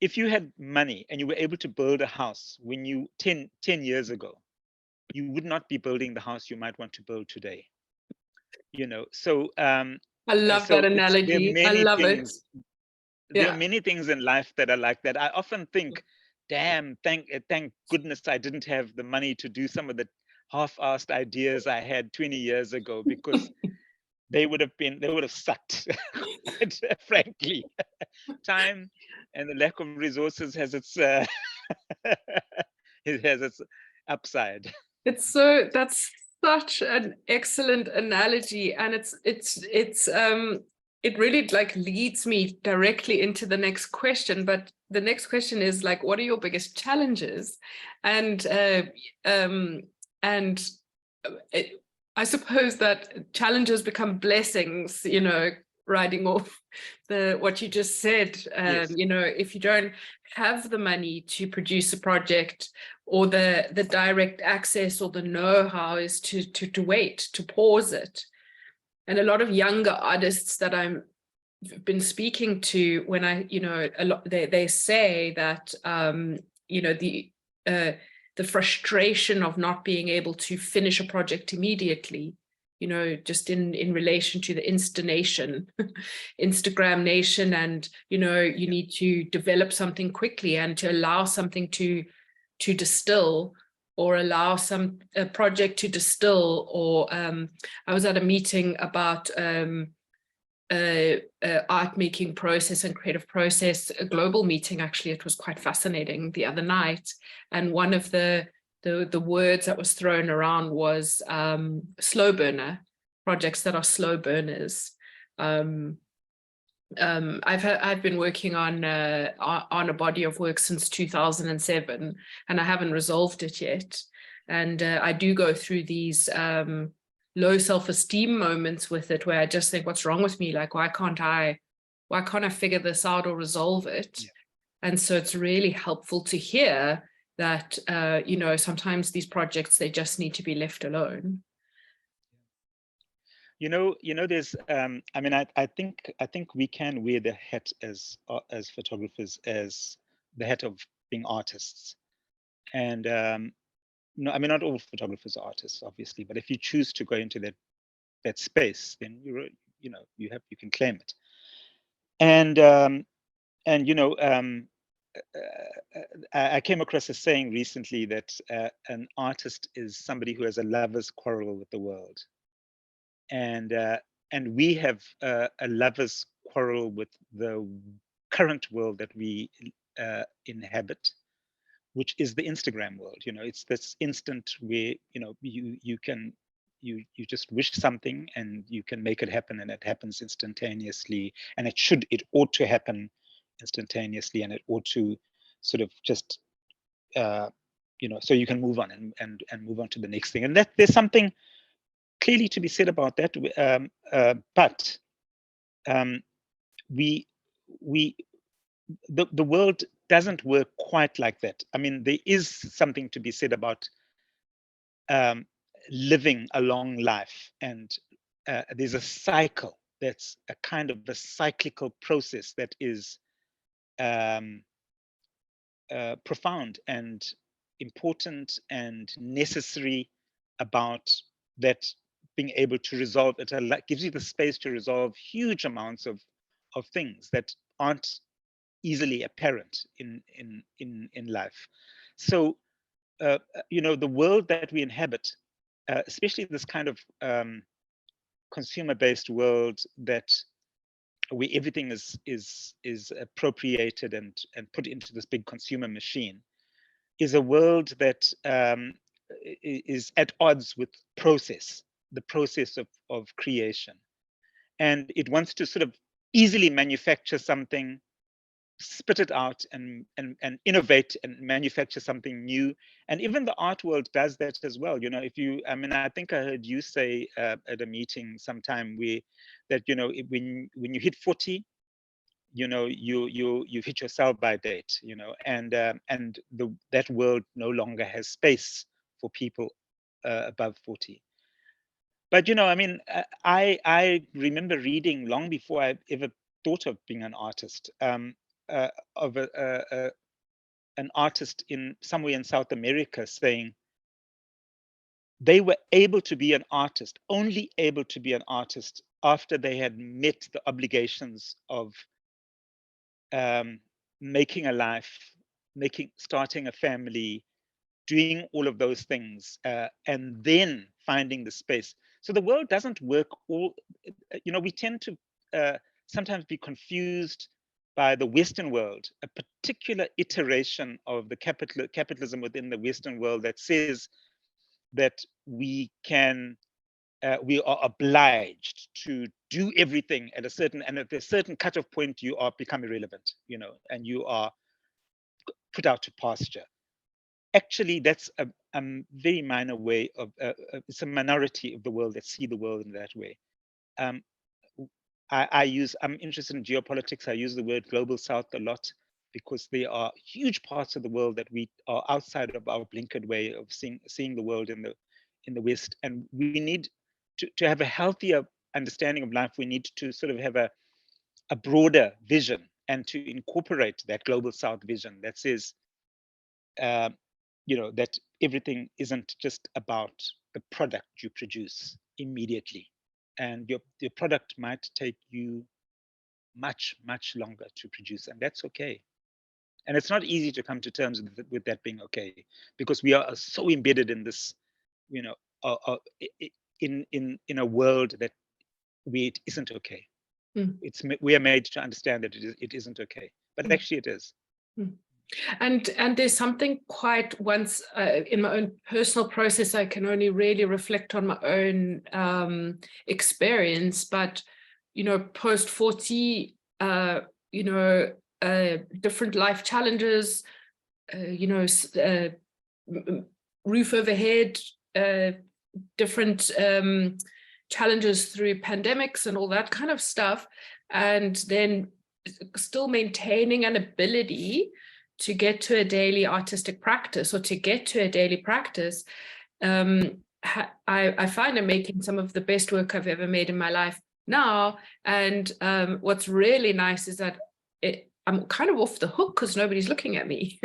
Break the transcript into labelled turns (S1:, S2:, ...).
S1: if you had money and you were able to build a house when you 10 years ago, you would not be building the house you might want to build today. So
S2: I love that
S1: there are
S2: analogy. I
S1: many
S2: love it.
S1: things. There are
S2: Yeah.
S1: many things in life that are like that. I often think, damn, thank goodness I didn't have the money to do some of the half-assed ideas I had 20 years ago, because they would have sucked, quite frankly. Time and the lack of resources has its it has its upside.
S2: That's such an excellent analogy, and it really like leads me directly into the next question. But the next question is like, what are your biggest challenges? And um and it, I suppose that challenges become blessings, riding off what you just said.
S1: Yes.
S2: If you don't have the money to produce a project, or the direct access or the know-how, is to wait, to pause it. And a lot of younger artists that I've been speaking to, when a lot, they say that the frustration of not being able to finish a project immediately, just in relation to the Instagram nation, and you need to develop something quickly and to allow something to distill, or allow a project to distill. Or I was at a meeting about art making process and creative process, a global meeting. Actually, it was quite fascinating the other night, and one of the words that was thrown around was slow burner projects, that are slow burners. I've been working on a body of work since 2007, and I haven't resolved it yet. And I do go through these low self-esteem moments with it, where I just think, what's wrong with me? Like, why can't I figure this out or resolve it?
S1: Yeah.
S2: And so it's really helpful to hear that sometimes these projects, they just need to be left alone.
S1: There's I mean, I think we can wear the hat as photographers, as the hat of being artists. And no, I mean, not all photographers are artists, obviously, but if you choose to go into that space, then you can claim it. And I came across a saying recently that an artist is somebody who has a lover's quarrel with the world. And we have a lover's quarrel with the current world that we inhabit, which is the Instagram world. It's this instant where you just wish something and you can make it happen, and it happens instantaneously, and it ought to happen instantaneously, and it ought to sort of just so you can move on and move on to the next thing. And that there's something clearly to be said about that. But we the world doesn't work quite like that. I mean, there is something to be said about living a long life, and there's a cycle that's a kind of a cyclical process that is profound and important and necessary about that, being able to resolve it. Gives you the space to resolve huge amounts of things that aren't easily apparent in life. So the world that we inhabit, especially this kind of consumer-based world, that where everything is appropriated and put into this big consumer machine, is a world that is at odds with the process of creation. And it wants to sort of easily manufacture something, spit it out, and innovate and manufacture something new. And even the art world does that as well. I mean, I think I heard you say at a meeting sometime that when you hit 40, you hit your sell-by date, and that world no longer has space for people above 40. But I mean, I remember reading long before I ever thought of being an artist, an artist somewhere in South America saying they were able to be an artist, only able to be an artist after they had met the obligations of making a life, starting a family, doing all of those things, and then finding the space. So the world doesn't work we tend to sometimes be confused by the Western world, a particular iteration of the capitalism within the Western world that says that we are obliged to do everything at a certain, and at a certain cutoff point, you are become irrelevant, and you are put out to pasture. Actually, that's a very minor way of, it's a minority of the world that see the world in that way. I'm interested in geopolitics. I use the word global south a lot because there are huge parts of the world that we are outside of our blinkered way of seeing the world in the West. And we need to have a healthier understanding of life. We need to sort of have a broader vision and to incorporate that global south vision that says, that everything isn't just about the product you produce immediately. And your product might take you much, much longer to produce, and that's okay. And it's not easy to come to terms with that being okay, because we are so embedded in this, in a world that it isn't okay. We are made to understand that it isn't okay, but actually it is.
S2: And there's something quite once in my own personal process, I can only really reflect on my own experience, but post 40, different life challenges, roof overhead, different challenges through pandemics and all that kind of stuff, and then still maintaining an ability to get to a daily artistic practice, or to get to a daily practice. I find I'm making some of the best work I've ever made in my life now. And what's really nice is that I'm kind of off the hook because nobody's looking at me.